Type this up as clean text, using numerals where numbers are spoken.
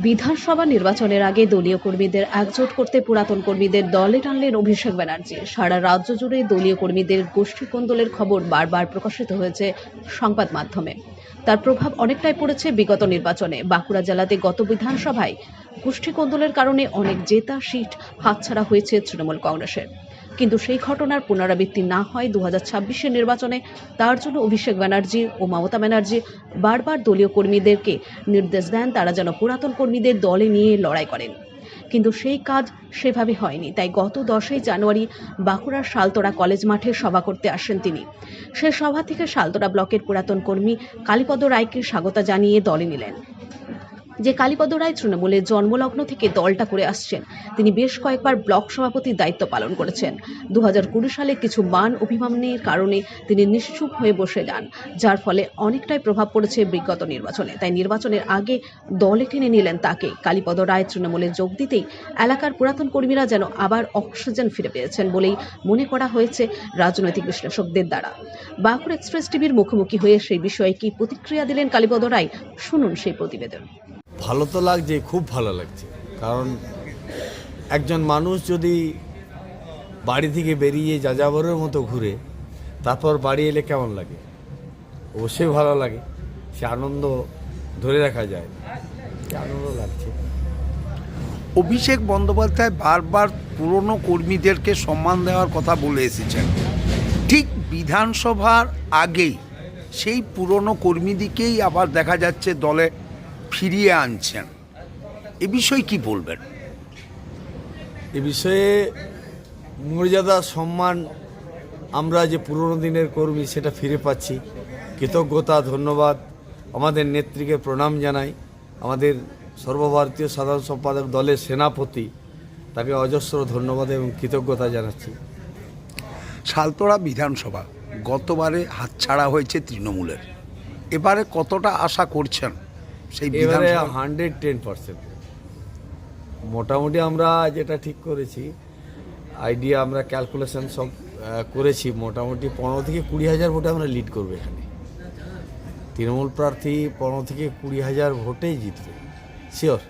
বিধানসভা নির্বাচনের আগে দলীয় কর্মীদের একজোট করতে পুরাতন কর্মীদের দলে টানলেন অভিষেক ব্যানার্জি। সারা রাজ্য জুড়ে দলীয় কর্মীদের গোষ্ঠী কোন্দলের খবর বারবার প্রকাশিত হয়েছে সংবাদ মাধ্যমে। তার প্রভাব অনেকটাই পড়েছে বিগত নির্বাচনে। বাঁকুড়া জেলাতে গত বিধানসভায় গোষ্ঠী কোন্দলের কারণে অনেক জেতা সিট হাতছাড়া হয়েছে তৃণমূল কংগ্রেসের। কিন্তু সেই ঘটনার পুনরাবৃত্তি না হয় 2026-এর নির্বাচনে। তার জন্য অভিষেক ব্যানার্জি ও মমতা ব্যানার্জি বারবার দলীয় কর্মীদেরকে নির্দেশ দেন তারা যেন পুরাতন কর্মীদের দলে নিয়ে লড়াই করেন। কিন্তু সেই কাজ সেভাবে হয়নি। তাই গত 10ই জানুয়ারি বাঁকুড়ার শালতোড়া কলেজ মাঠে সভা করতে আসেন তিনি। সে সভা থেকে শালতোড়া ব্লকের পুরাতন কর্মী কালীপদ রায়কে স্বাগত জানিয়ে দলে নিলেন। যে কালীপদ রায় তৃণমূলের জন্মলগ্ন থেকে দলটা করে আসছেন, তিনি বেশ কয়েকবার ব্লক সভাপতির দায়িত্ব পালন করেছেন। 2020 সালে কিছু মান অভিমানের কারণে তিনি নিশ্চুপ হয়ে বসে যান, যার ফলে অনেকটাই প্রভাব পড়েছে বিগত নির্বাচনে। তাই নির্বাচনের আগে দলে টেনে নিলেন তাকে। কালীপদ রায় তৃণমূলে যোগ দিতেই এলাকার পুরাতন কর্মীরা যেন আবার অক্সিজেন ফিরে পেয়েছেন বলেই মনে করা হয়েছে রাজনৈতিক বিশ্লেষকদের দ্বারা। বাঁকুড়া এক্সপ্রেস টিভির মুখোমুখি হয়ে সেই বিষয়ে কি প্রতিক্রিয়া দিলেন কালীপদ রায়, শুনুন সেই প্রতিবেদন। ভালো তো লাগছে, খুব ভালো লাগছে। কারণ একজন মানুষ যদি বাড়ি থেকে বেরিয়ে যাযাবরের মতো ঘুরে তারপর বাড়ি এলে কেমন লাগে? অবশ্যই ভালো লাগে। সে আনন্দ ধরে রাখা যায়, আনন্দ লাগছে। অভিষেক বন্দ্যোপাধ্যায় বারবার পুরনো কর্মীদেরকে সম্মান দেওয়ার কথা বলে এসেছেন। ঠিক বিধানসভার আগেই সেই পুরনো কর্মীদিকেই আবার দেখা যাচ্ছে দলে ফিরিয়ে আনছেন। এ বিষয়ে কি বলবেন? এ বিষয়ে মর্যাদা সম্মান, আমরা যে পুরনো দিনের কর্মী সেটা ফিরে পাচ্ছি। কৃতজ্ঞতা, ধন্যবাদ। আমাদের নেত্রীকে প্রণাম জানাই। আমাদের সর্বভারতীয় সাধারণ সম্পাদক দলের সেনাপতি, তাকে অজস্র ধন্যবাদ এবং কৃতজ্ঞতা জানাচ্ছি। শালতোড়া বিধানসভা গতবারে হাতছাড়া হয়েছে তৃণমূলের, এবারে কতটা আশা করছেন? সেই এবারে বিধানসভা 110%। মোটামুটি আমরা যেটা ঠিক করেছি, আইডিয়া আমরা ক্যালকুলেশন সব করেছি, মোটামুটি 15 থেকে 20 হাজার ভোটে আমরা লিড করবো। এখানে তৃণমূল প্রার্থী 15 থেকে 20 হাজার ভোটেই জিতবে, শিওর।